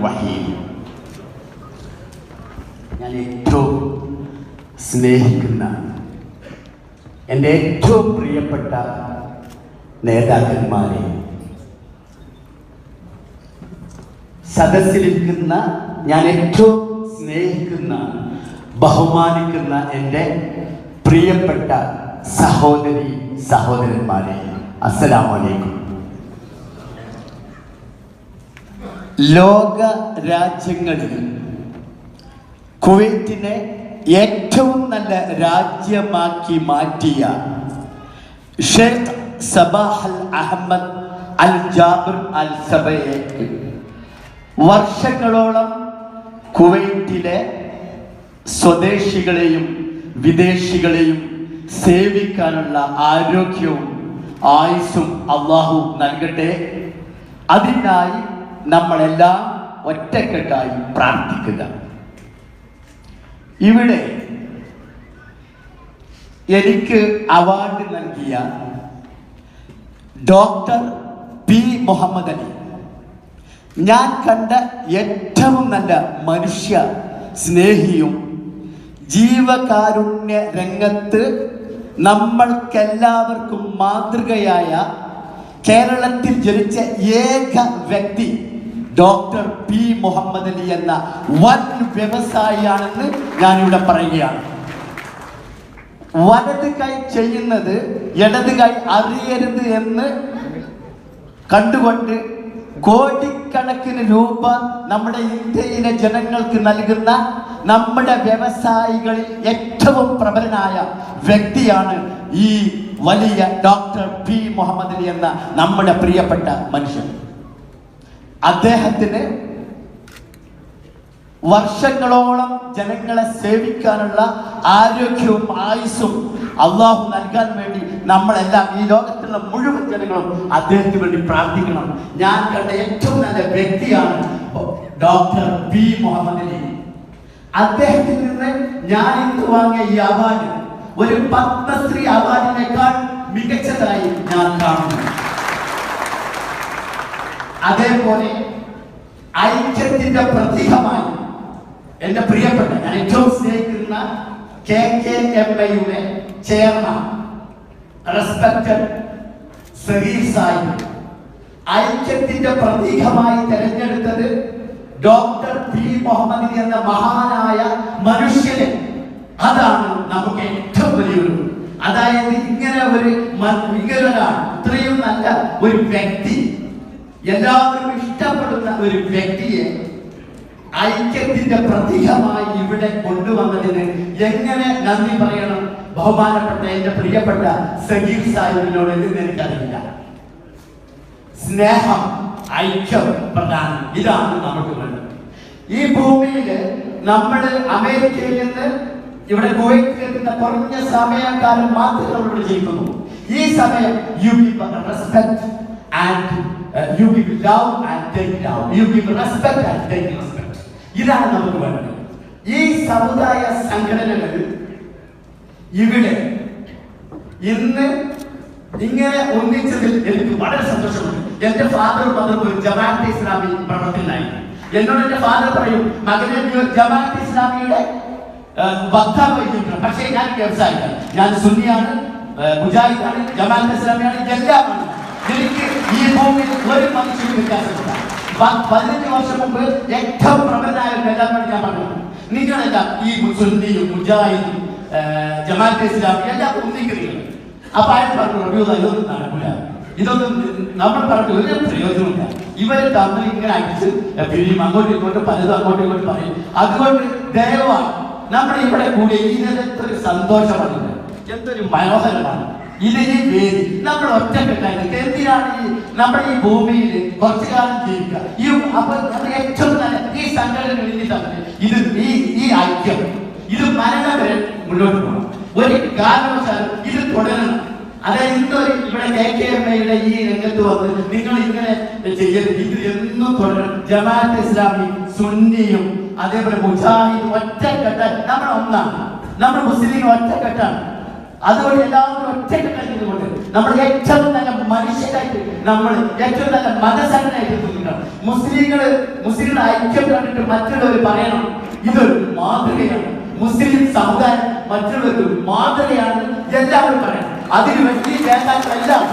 റഹീം. ഞാൻ ഏറ്റവും സ്നേഹിക്കുന്ന എൻ്റെ ഏറ്റവും പ്രിയപ്പെട്ട നേതാക്കന്മാരെ, സദസ്സിലിരിക്കുന്ന ഞാൻ ഏറ്റവും സ്നേഹിക്കുന്ന ബഹുമാനിക്കുന്ന എൻ്റെ പ്രിയപ്പെട്ട സഹോദരി സഹോദരന്മാരെ, അസ്സലാമു അലൈക്കും. ലോക രാജ്യങ്ങളിൽ കുവൈറ്റിനെ ഏറ്റവും നല്ല രാജ്യമാക്കി മാറ്റിയ ഷെയ്ഖ് സബാഹ് അൽ അഹമ്മദ് അൽ ജാബിർ അൽ സബയക്ക് വർഷങ്ങളോളം കുവൈറ്റിലെ സ്വദേശികളെയും വിദേശികളെയും സേവിക്കാനുള്ള ആരോഗ്യവും ആയുസ്സും അള്ളാഹു നൽകട്ടെ. അതിനായി നമ്മളെല്ലാം ഒറ്റക്കെട്ടായി പ്രാർത്ഥിക്കുക. ഇവിടെ എനിക്ക് അവാർഡ് നൽകിയ ഡോക്ടർ പി മുഹമ്മദ് അലി ഞാൻ കണ്ട ഏറ്റവും നല്ല മനുഷ്യ സ്നേഹിയും ജീവകാരുണ്യ രംഗത്ത് നമ്മൾക്കെല്ലാവർക്കും മാതൃകയായ കേരളത്തിൽ ജനിച്ച ഏക വ്യക്തി ഡോക്ടർ പി മുഹമ്മദ് അലി എന്ന വൻ വ്യവസായിയാണെന്ന് ഞാനിവിടെ പറയുകയാണ്. വലത് കൈ ചെയ്യുന്നത് ഇടത് കൈ അറിയരുത് എന്ന് കണ്ടുകൊണ്ട് കോടിക്കണക്കിന് രൂപ നമ്മുടെ ഇന്ത്യയിലെ ജനങ്ങൾക്ക് നൽകുന്ന നമ്മുടെ വ്യവസായികളിൽ ഏറ്റവും പ്രബലനായ വ്യക്തിയാണ് ഈ വലിയ ഡോക്ടർ പി മുഹമ്മദ് അലി എന്ന നമ്മുടെ പ്രിയപ്പെട്ട മനുഷ്യൻ. അദ്ദേഹത്തിന് വർഷങ്ങളോളം ജനങ്ങളെ സേവിക്കാനുള്ള ആരോഗ്യവും ആയുസ്സും അള്ളാഹു നൽകാൻ വേണ്ടി നമ്മളെല്ലാം ഈ ലോകത്തുള്ള മുഴുവൻ ജനങ്ങളും അദ്ദേഹത്തിന് വേണ്ടി പ്രാർത്ഥിക്കണം. ഞാൻ കണ്ട ഏറ്റവും നല്ല വ്യക്തിയാണ് ഡോക്ടർ പി മുഹമ്മദ് അലി. അദ്ദേഹത്തിൽ നിന്ന് ഞാൻ ഇന്ന് വാങ്ങിയ ഈ അവാർഡ് ഒരു പത്മശ്രീ അവാർഡിനേക്കാൾ മികച്ചതായി ഞാൻ കാണുന്നു. അതേപോലെ ഐക്യത്തിന്റെ പ്രതീകമായി എന്റെ പ്രിയപ്പെട്ട ഞാൻ ഏറ്റവും സ്നേഹിക്കുന്ന KKMA chairman respected Saheer Sahib ഐക്യത്തിന്റെ പ്രതീകമായി തെരഞ്ഞെടുത്തത് ഡോക്ടർ പി മുഹമ്മദ് അലി എന്ന മഹാനായ മനുഷ്യനെ. അതാണ് നമുക്ക് ഏറ്റവും വലിയൊരു, അതായത് ഇങ്ങനെ ഒരാൾ, ഇത്രയും നല്ല ഒരു വ്യക്തി, എല്ലാവരും ഇഷ്ടപ്പെടുന്ന ഒരു വ്യക്തിയെ ഐക്യത്തിന്റെ പ്രതീകമായി ഇവിടെ കൊണ്ടുവന്നതിന് എങ്ങനെ നന്ദി പറയണം ബഹുമാനപ്പെട്ട എന്റെ പ്രിയപ്പെട്ട സഹീർ സാഹിബിനോട് എന്ന് എനിക്കറിയില്ല. സ്നേഹം, ഐക്യം പ്രധാനം, ഇതാണ് നമുക്ക് വേണ്ടത്. ഈ ഭൂമിയിൽ നമ്മൾ അമേരിക്കയിൽ നിന്ന് ഇവിടെ കുവൈറ്റിലെത്തുന്ന കുറഞ്ഞ സമയക്കാലം മാത്രമേ ഇവിടെ ജീവിക്കുന്നു. ഈ സമയം you give respect and you give love and take love, you give respect and take respect. ഇതാണ് നമുക്ക് വേണ്ടത്. ഈ സമുദായ സംഘടനകൾ ഇവിടെ ഇന്ന് ഇങ്ങനെ ഒന്നിച്ചതിൽ എനിക്ക് വളരെ സന്തോഷമുണ്ട്. എന്റെ ഫാദർ വന്നത് ഒരു ജമാഅത്തെ ഇസ്ലാമി പ്രവർത്തകനായി. എന്നോട് എന്റെ ഫാദർ പറയും, മകനെ ജമാഅത്തെ ഇസ്ലാമിയുടെ വക്താവ്, പക്ഷേ ഞാൻ വ്യവസായിയാണ്, ഞാൻ സുന്നിയാണ്, മുജാഹിദാണ്, ജമാഅത്തെ ഇസ്ലാമിയാണ്, എല്ലാമാണ്. എനിക്ക് ഈ ഭൂമിയിൽ ഒരു മനുഷ്യന് വ്യത്യാസമില്ല. 15 വർഷം മുമ്പ് ഏറ്റവും പ്രബലനായ നേതാക്കളോട് ഞാൻ പറഞ്ഞു, നിങ്ങളെല്ലാം ഈ സുന്നിയും മുജാഹിദും ജമാഅത്തെ ഇസ്ലാമി എല്ലാം ഒന്നിക്കുകയാണ്. അപ്പൊ അയാൾ പറഞ്ഞു, ഇതൊന്നും നടക്കില്ല, ഇതൊന്നും നമ്മൾ പറഞ്ഞിട്ട് ഒരു പ്രയോജനമില്ല, ഇവരെ തമ്മിൽ ഇങ്ങനെ അടിച്ച് പിരിയും, അങ്ങോട്ടും ഇങ്ങോട്ടും പലതും അങ്ങോട്ടും ഇങ്ങോട്ടും പറയും. അതുകൊണ്ട് ദയവായി നമ്മൾ ഇവിടെ കൂടി ഇതിനകത്തൊരു സന്തോഷമാണ്, എന്തൊരു മനോഹരമാണ് ഇതിന് വേദി. നമ്മൾ ഒറ്റക്കെട്ടായിട്ട് എന്തിനാണ് നമ്മുടെ ഈ ഭൂമിയിൽ കുറച്ചു കാലം ജീവിക്കുക? അപ്പൊ ഏറ്റവും നല്ല ഈ സംഘടനകളിൽ ഇത് ഈ ഐക്യം ഇത് മരണം വരെ മുന്നോട്ട് പോകണം. ഒരു കാരണവശാലും ഇത് തുടരണം. അതായത് ഇന്നൊരു ഇവിടെ KKMA ഈ രംഗത്ത് വന്ന് നിങ്ങൾ ഇങ്ങനെ ചെയ്യരുത്, ഇത് എന്നും തുടരണം. ജമാഅത്തെ ഇസ്ലാമി, സുന്നിയും അതേപോലെ മുജാഹിദും ഒറ്റക്കെട്ടാണ്. നമ്മൾ ഒന്നാണ്, നമ്മൾ മുസ്ലിം ഒറ്റക്കെട്ടാണ്. അതുകൊണ്ട് എല്ലാവരും ഒറ്റക്കെട്ടായി നമ്മൾ ഏറ്റവും നല്ല മനുഷ്യരായിട്ട്, നമ്മൾ ഏറ്റവും നല്ല മനസ്സനായിട്ട് തോന്നിക്കണം. മുസ്ലിങ്ങളുടെ ഐക്യം കണ്ടിട്ട് മറ്റുള്ളവർ പറയണം ഇതൊരു മാതൃകയാണ്, മുസ്ലിം സമുദായം മറ്റുള്ളവർക്ക് മാതൃകയാണ് എല്ലാവരും പറയണം. അതിനുവേണ്ടി ഈ നേതാക്കളെല്ലാം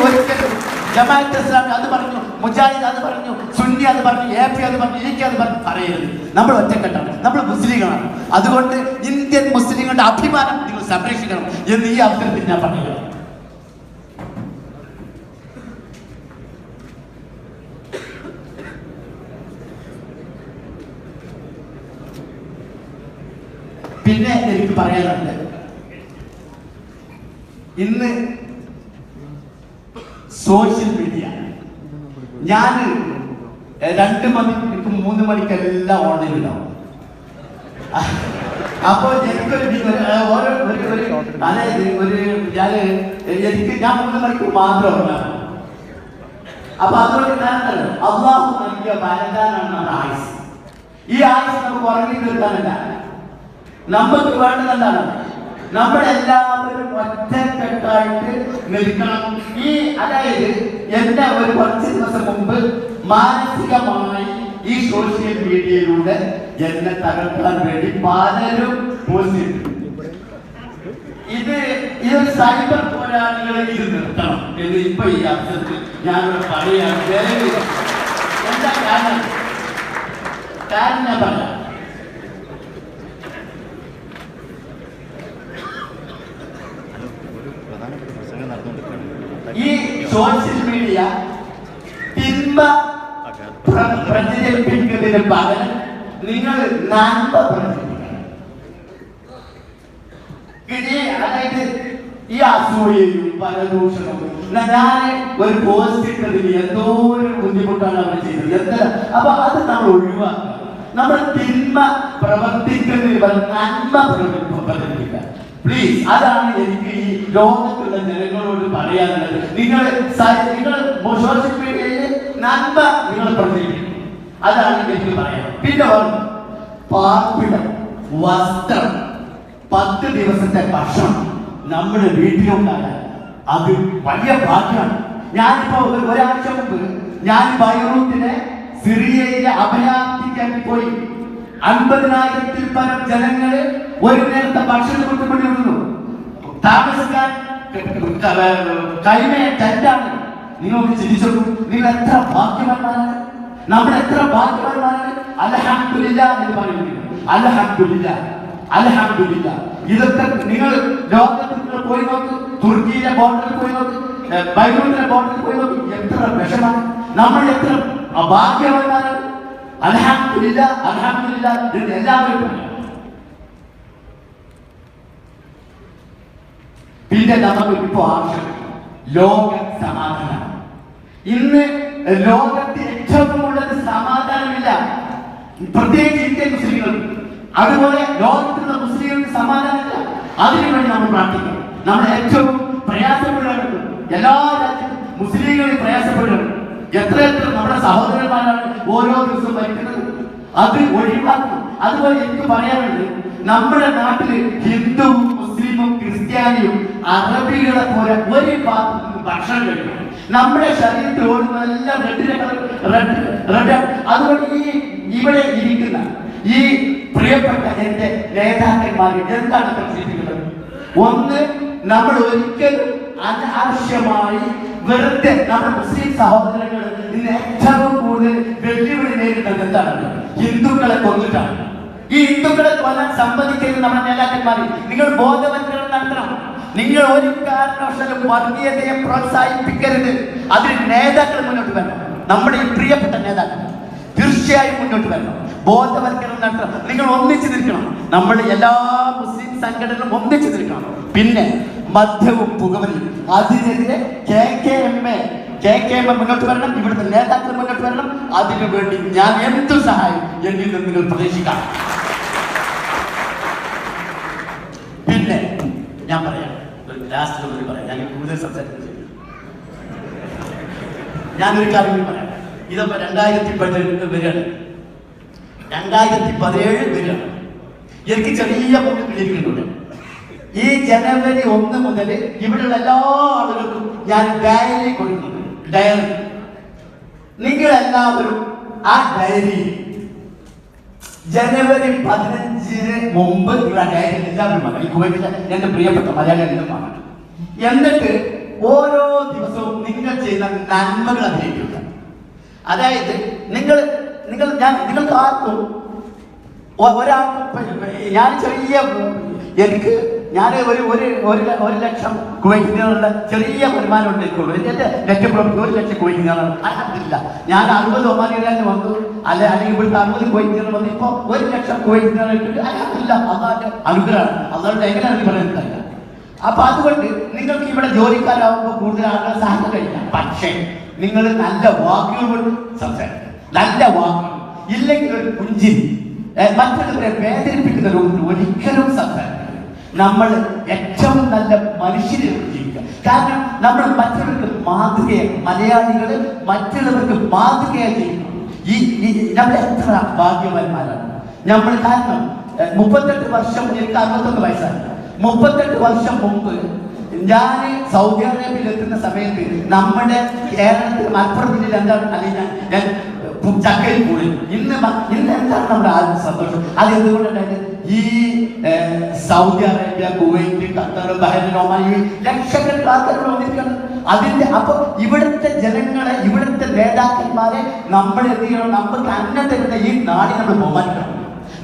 ഒരിക്കലും ജമാഅത്ത് ഇസ്ലാമി അത് പറഞ്ഞു, മുജാഹിദ് അത് പറഞ്ഞു, സുന്നി അത് പറഞ്ഞു, AP അത് പറഞ്ഞു, EK അത് പറഞ്ഞു പറയരുത്. നമ്മൾ ഒറ്റക്കെട്ടാണ്, നമ്മൾ മുസ്ലിങ്ങളാണ്. അതുകൊണ്ട് ഇന്ത്യൻ മുസ്ലിങ്ങളുടെ അഭിമാനം നിങ്ങൾ സംരക്ഷിക്കണം എന്ന് ഈ അവസരത്തിൽ ഞാൻ പറയുകയാണ്. പിന്നെ എനിക്ക് പറയാനുണ്ട്, ഇന്ന് സോഷ്യൽ മീഡിയ, ഞാൻ 2 മണിക്ക് 3 മണിക്കെല്ലാം ഓൺലൈനിലാവും. അപ്പോൾ എനിക്കൊരു അതായത് ഞാൻ 3 മണിക്കൂർ മാത്രം ഉണ്ടാകും. അപ്പൊ അതുകൊണ്ട് ഞാൻ അള്ളാഹു നൽകിയ വരദാനാണ് നമ്മുടെ ആയുസ്. ഈ ആയുസ് നമുക്ക് ഉറങ്ങി തീർക്കാനല്ല, നമുക്ക് വേണ്ടത് എന്താണ്? നമ്മളെല്ലാവരും ഒറ്റക്കെട്ടായിട്ട് നിൽക്കണം. അതായത് എന്റെ കുറച്ച് ദിവസം മുമ്പ് മാനസികമായി ഈ സോഷ്യൽ മീഡിയയിലൂടെ എന്നെ തകർക്കാൻ വേണ്ടി പലരും പോസ്റ്റ് ചെയ്തു. ഇതൊരു സൈബർ പോരാളികളെ ഇത് നിർത്തണം എന്ന് ഇപ്പൊ ഈ അവസരത്തിൽ ഞാനോട് പറയുകയാണ്. എന്താ കാരണം ഞാൻ പറയാം. ഈ സോഷ്യൽ മീഡിയ തിന്മ പ്രചരിപ്പിക്കുന്നതിന് പകരം നിങ്ങൾ നന്മ പ്രചരിപ്പിക്കണം. അതായത് ഈ അസൂയയും പരദൂഷണവും, ഞാൻ ഒരു പോസ്റ്റ് ഇട്ടതിന് എന്തോ ഒരു ബുദ്ധിമുട്ടാണ് അവർ ചെയ്തത്. അപ്പൊ അത് നമ്മൾ ഒഴിവാക്കുക. നമ്മൾ തിന്മ പ്രവർത്തിക്കുന്നതിന് പകരം നന്മ പ്രചരിപ്പിക്കുക. പ്ലീസ്, അതാണ് എനിക്ക് ഈ ലോകത്തുള്ള ജനങ്ങളോട് പറയാനുള്ളത്. നിങ്ങൾ സോഷ്യൽ മീഡിയയിൽ നന്മ നിങ്ങൾ പ്രചരിപ്പിക്കും, അതാണ് എനിക്ക് പറയാൻ. പിന്നെ പാർപ്പിടം, വസ്ത്രം, 10 ദിവസത്തെ ഭക്ഷണം നമ്മുടെ വീട്ടിലുണ്ടാകാൻ അത് വലിയ ഭാഗ്യമാണ്. ഞാനിപ്പോ ഒരാഴ്ച മുമ്പ് ഞാൻ ബൈറൂട്ടിലെ സിറിയയിലെ അഭയാർത്ഥി ക്യാമ്പിൽ പോയി. 50,000-ൽ പരം ജനങ്ങള് ഒരു നേരത്തെ ഭക്ഷണം കൊണ്ടുകൊണ്ടിരുന്നു. താമസിക്കാൻ കൈമയ ടെന്റാണ്. നിങ്ങൾക്ക് ചിന്തിച്ചു, നിങ്ങൾ എത്ര ഭാഗ്യവാന്മാരാണ്, നമ്മൾ എത്ര ഭാഗ്യവാന്മാരാണ്. അൽഹംദുലില്ലാഹ് എന്ന് പറയുന്നു. അൽഹംദുലില്ലാഹ്. ഇതൊക്കെ നിങ്ങൾ ലോകത്തിൽ പോയി നോക്ക്, തുർക്കിയിലെ ബോർഡറിൽ പോയി നോക്ക്, ബൈറൂട്ടിലെ ബോർഡറിൽ പോയി നോക്ക്, എത്ര വിഷമാണ്. നമ്മൾ എത്ര ഭാഗ്യവാന്മാരാണ്. അൽഹംദുലില്ലാഹ് എന്ന് എല്ലാവരും പറഞ്ഞു. പിന്നെ നമുക്ക് ഇപ്പോ ആവശ്യം ലോക സമാധാനം. ഇന്ന് ലോകത്തിൽ ഏറ്റവും ഉള്ളത് സമാധാനമില്ല, പ്രത്യേകിച്ച് ഇന്ത്യൻ മുസ്ലിങ്ങൾ. അതുപോലെ ലോകത്തിലുള്ള മുസ്ലിങ്ങൾക്ക് സമാധാനമില്ല. അതിനുവേണ്ടി നമ്മൾ പ്രാർത്ഥിക്കണം. നമ്മൾ ഏറ്റവും പ്രയാസപ്പെടുകയാണ്, എല്ലാ രാജ്യത്തും മുസ്ലിങ്ങളിൽ പ്രയാസപ്പെടുകയാണ്. എത്ര നമ്മുടെ സഹോദരന്മാരാണ് ഓരോ ദിവസവും മരിക്കുന്നത്. അത് ഒഴിവാക്കും. അതുപോലെ എനിക്ക് പറയാനുള്ളത്, നമ്മുടെ നാട്ടില് ഹിന്ദുവും മുസ്ലിമും ക്രിസ്ത്യാനിയും അറബികളെ പോലെ ഒരു ഭക്ഷണം കഴിക്കണം. നമ്മുടെ ശരീരത്തിൽ ഓടുന്നതെല്ലാം റെഡ്. അതുകൊണ്ട് ഇവിടെ ഇരിക്കുന്ന ഈ പ്രിയപ്പെട്ട എന്റെ നേതാക്കന്മാർ എന്താണ് പ്രചരിപ്പിക്കുന്നത്? ഒന്ന്, നമ്മൾ ഒരിക്കലും അനാവശ്യമായി വെറുതെ നമ്മുടെ മുസ്ലിം സഹോദരങ്ങൾ ഇന്ന് ഏറ്റവും കൂടുതൽ വെല്ലുവിളി നേരിടുന്നത് എന്താണ്? ഹിന്ദുക്കളെ കൊന്നിട്ടാണ്. ഈ ഹിന്ദുക്കളെ കൊല്ലാൻ സമ്മതിക്കരുത്. നമ്മുടെ നേതാക്കന്മാർ, നിങ്ങൾ ബോധവൽക്കരണം നടത്തണം. നിങ്ങൾ ഒരു കാരണവശാലും വർഗീയതയെ പ്രോത്സാഹിപ്പിക്കരുത്. അതിന് നേതാക്കൾ മുന്നോട്ട് വരണം. നമ്മുടെ ഈ പ്രിയപ്പെട്ട നേതാക്കൾ തീർച്ചയായും മുന്നോട്ട് വരണം, ബോധവൽക്കരണം നടത്തണം. നിങ്ങൾ ഒന്നിച്ചു നിൽക്കണം. നമ്മൾ എല്ലാ മുസ്ലിം സംഘടനകളും ഒന്നിച്ചു നിൽക്കണം. പിന്നെ മദ്യവും പുകവലിയും അതിനെതിരെ KKM മുന്നോട്ട് വരണം. ഇവിടുത്തെ നേതാക്കൾ മുന്നോട്ട് വരണം. അതിനു വേണ്ടി ഞാൻ എന്തു സഹായം എന്നിൽ നിന്ന് നിങ്ങൾ പ്രതീക്ഷിക്കാം. പിന്നെ ഞാൻ പറയാം, ലാസ്റ്റ് പറയാം, ഞാൻ കൂടുതൽ സംസാരിക്കുന്നത് ഞാനൊരു കാര്യം പറയാം. ഇതൊക്കെ 2017 വരികയാണ്. 2017 വരികയാണ്. എനിക്ക് ചെറിയ പൊട്ട് കിളിയിരിക്കുന്നുണ്ട്. ഈ ജനുവരി 1 മുതൽ ഇവിടെയുള്ള എല്ലാ ആളുകൾക്കും ഞാൻ ഡയറി കൊടുക്കുന്നു. ഡയറി നിങ്ങളെല്ലാവരും ആ ഡയറി ജനുവരി 15 മുമ്പ് നിങ്ങളുടെ ഡയറി എല്ലാവരും വാങ്ങും. ഈ കുവൈറ്റിലെ എന്റെ പ്രിയപ്പെട്ട മലയാളികളും വാങ്ങും. എന്നിട്ട് ഓരോ ദിവസവും നിങ്ങൾ ചെയ്യുന്ന നന്മകൾ അഭിനയിക്കുക. അതായത് നിങ്ങൾക്ക് ആർക്കും ഒരാൾക്കും ഞാൻ ഒരു ലക്ഷം കുവൈറ്റിനുള്ള ചെറിയ വരുമാനം ഉണ്ടായിക്കോളൂ. എന്റെ നെറ്റ് പ്രോഫിറ്റ് 1 ലക്ഷം കുവൈറ്റിനാണ്. അല്ല, ഞാൻ 60 ഒമാനിയിലാണ് വന്നു, അല്ലെങ്കിൽ ഇവിടുത്തെ 60 കുവൈറ്റിനാണ് വന്നു. ഇപ്പൊ 1 ലക്ഷം കുവൈറ്റിനാണ് ഇട്ടിട്ട് അല്ല, അള്ളാന്റെ അനുഗ്രഹമാണ്. അള്ളാഹുടെ എങ്ങനെയാണെന്ന് പറയുന്നില്ല. അപ്പൊ അതുകൊണ്ട് നിങ്ങൾക്ക് ഇവിടെ ജോലിക്കാരാകുമ്പോൾ കൂടുതൽ ആളുകളെ സഹായിക്കാൻ കഴിയില്ല. പക്ഷേ നിങ്ങൾ നല്ല വാക്കുകൾ കൊണ്ട് സംസാരിക്കുക. നല്ല വാക്കുകൾ ഇല്ലെങ്കിൽ ഒരു പുഞ്ചിരി, മറ്റുള്ളവരെ വേദനിപ്പിക്കുന്ന രൂപത്തിൽ ഒരിക്കലും സംസാരിക്കുക. നമ്മൾ ഏറ്റവും നല്ല മനുഷ്യരെ ജീവിക്കുക. കാരണം നമ്മൾ മറ്റുള്ളവർക്ക് മാതൃകയാണ്. മലയാളികള് മറ്റുള്ളവർക്ക് മാതൃകയായി ജീവിക്കണം. നമ്മൾ എത്ര ഭാഗ്യവാന്മാരാണ് നമ്മൾ. കാരണം 38 വർഷം, എനിക്ക് 61 വയസ്സാണ്. 38 വർഷം മുമ്പ് ഞാൻ സൗദി അറേബ്യയിൽ എത്തുന്ന സമയത്ത് നമ്മുടെ കേരളത്തിൽ മലപ്പുറം ജില്ലയിൽ എന്താണ്, അല്ലെങ്കിൽ ഞാൻ ചക്കയിൽ കൂടി ഇന്ന് എന്താണ് നമ്മുടെ ആദ്യ സന്തോഷം? അത് എന്തുകൊണ്ടാണ്? ഈ Saudi Arabia, Kuwait, Qatar, Bahrain, Oman ലക്ഷക്കണക്കിന് ആൾക്കാർ വന്നിരിക്കണം. അപ്പൊ ഇവിടുത്തെ ജനങ്ങളെ, ഇവിടുത്തെ നേതാക്കന്മാരെ നമ്മൾ എന്ത് ചെയ്യണം? നമുക്ക് അന്നം തരുന്ന ഈ നാടിനെ നമ്മൾ ബഹുമാനിക്കണം.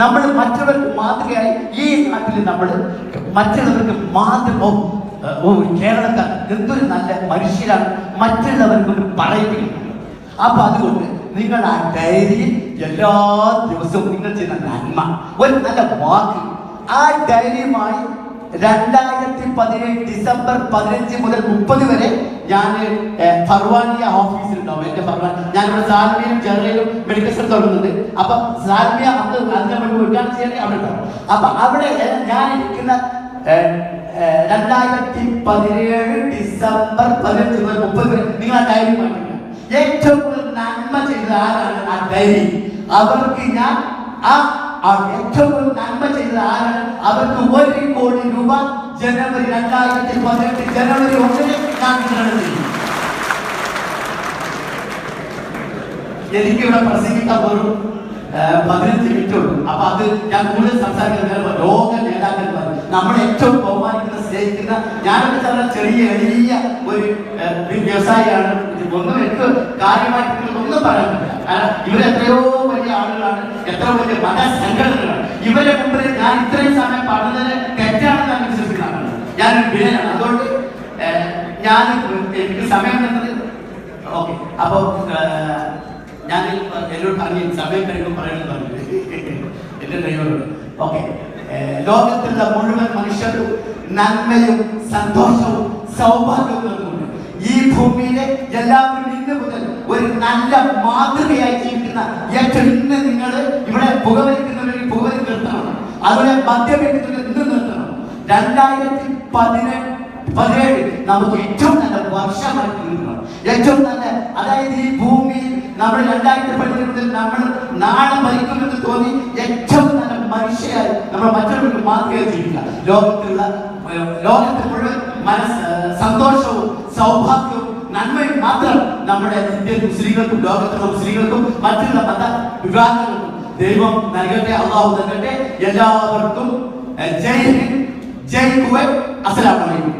നമ്മൾ മറ്റുള്ളവർക്ക് മാതൃകയായി ഈ നാട്ടിൽ നമ്മൾ മറ്റുള്ളവർക്ക് കേരളക്കാർ എന്തൊരു നല്ല മനുഷ്യരാണ്, മറ്റുള്ളവർക്ക് ഒരു പറയിപ്പിക്കുന്നു. അപ്പൊ അതുകൊണ്ട് നിങ്ങൾ ആ ഡയറിയിൽ എല്ലാ ദിവസവും നിങ്ങൾ ചെയ്യുന്ന നന്മ, ഒരു നല്ല വാക്ക്, ആ ഡയറിയുമായി 2017 ഡിസംബർ 15 മുതൽ 30 വരെ ഞാൻ ഫർവാനിയ ഓഫീസിലുണ്ടാവും. എന്റെ ഞാനിവിടെ സാൽമിയയിലും ചെറിയയിലും മെഡിക്കൽ സ്റ്റോർ തുടങ്ങുന്നുണ്ട്. അപ്പൊ സാൽമിയ അതിനെ വേണ്ടി ഉദ്ഘാടനം ചെയ്യാൻ അവിടെ ഉണ്ടാവും. അപ്പൊ അവിടെ ഞാൻ ഇരിക്കുന്ന 2017 ഡിസംബർ 15 മുതൽ 30 വരെ നിങ്ങൾ ആ ഡയറി വാങ്ങിക്കുക. ഏറ്റവും കൂടുതൽ നന്മ ചെയ്ത ആരാണ് ആ ഡയറി, അവർക്ക് ഞാൻ ഏറ്റവും കൂടുതൽ നന്മ ചെയ്തത് ആരാണ്, അവർക്ക് 1 കോടി രൂപ ജനുവരി 2018 ജനുവരി 1 ഞാൻ വിതരണം ചെയ്യും. എനിക്കിവിടെ പ്രസംഗിക്കാൻ പോലും 15 മിനിറ്റ് ഉള്ളൂ. അപ്പൊ അത് ഞാൻ കൂടുതൽ സംസാരിക്കുന്ന ലോക നേതാക്കന്മാർ, നമ്മളെ ഏറ്റവും ബഹുമാനിക്കുന്ന, സ്നേഹിക്കുന്ന, ഞാനൊക്കെ ചെറിയ എളിയ ഒരു വ്യവസായിയാണ്. ഒന്നും എനിക്ക് കാര്യമായിട്ട് ഒന്നും പറയാൻ പറ്റില്ല. കാരണം ഇവരെത്രയോ വലിയ ആളുകളാണ്, എത്ര വലിയ മതസംഘടനകളാണ്. ഇവരെ മുമ്പിൽ ഞാൻ ഇത്രയും സമയം പറഞ്ഞത് തെറ്റാണെന്ന് ഞാൻ വിശ്വസിക്കുന്നതാണ്. ഞാനൊരു വിനയാണ്. അതുകൊണ്ട് എനിക്ക് സമയം തന്നത് ഓക്കെ. അപ്പൊ ഞാൻ എന്നോട് പറഞ്ഞു സമയം കഴിയുമ്പോൾ പറയുന്നത് പറഞ്ഞു എന്റെ ഡ്രൈവറോട്. ഓക്കെ, ലോകത്തുള്ള മുഴുവൻ മനുഷ്യരും നന്മയും സന്തോഷവും സൗഭാഗ്യവും നൽകുന്നുണ്ട്. ഈ ഭൂമിയിലെ എല്ലാവരും ഇന്ന് മുതൽ ഒരു നല്ല മാതൃകയായി ജീവിക്കുന്ന ഏറ്റവും ഇന്ന് നിങ്ങൾ ഇവിടെ പുകവലിക്കുന്നവർ പുകവലി നിർത്തണം. അതുപോലെ മദ്യപിക്കുന്നവർ ഇന്ന് നിർത്തണം. 2017 നമുക്ക് ഏറ്റവും നല്ല വർഷമായി തീർക്കണം. ഏറ്റവും നല്ല, അതായത് ഈ ഭൂമിയിൽ നമ്മൾ 2017 മുതൽ നമ്മൾ നാളെ മരിക്കുമെന്ന് തോന്നി ഏറ്റവും നല്ല മനുഷ്യരായി നമ്മൾ മറ്റുള്ളവർക്ക് മാതൃകയായി ജീവിക്കുക. ലോകത്ത് മുഴുവൻ സന്തോഷവും സൗഭാഗ്യവും നന്മയും മാത്രം നമ്മുടെ ഇന്ത്യൻ മുസ്ലിങ്ങൾക്കും ലോകത്തുള്ള മുസ്ലിങ്ങൾക്കും മറ്റുള്ള മത വിഭാഗങ്ങൾക്കും ദൈവം നൽകട്ടെ, അള്ളാഹു നൽകട്ടെ. എല്ലാവർക്കും ജയ് ഹിന്ദ്, ജയ് കുവൈറ്റ്, അസ്സലാമു അലൈക്കും.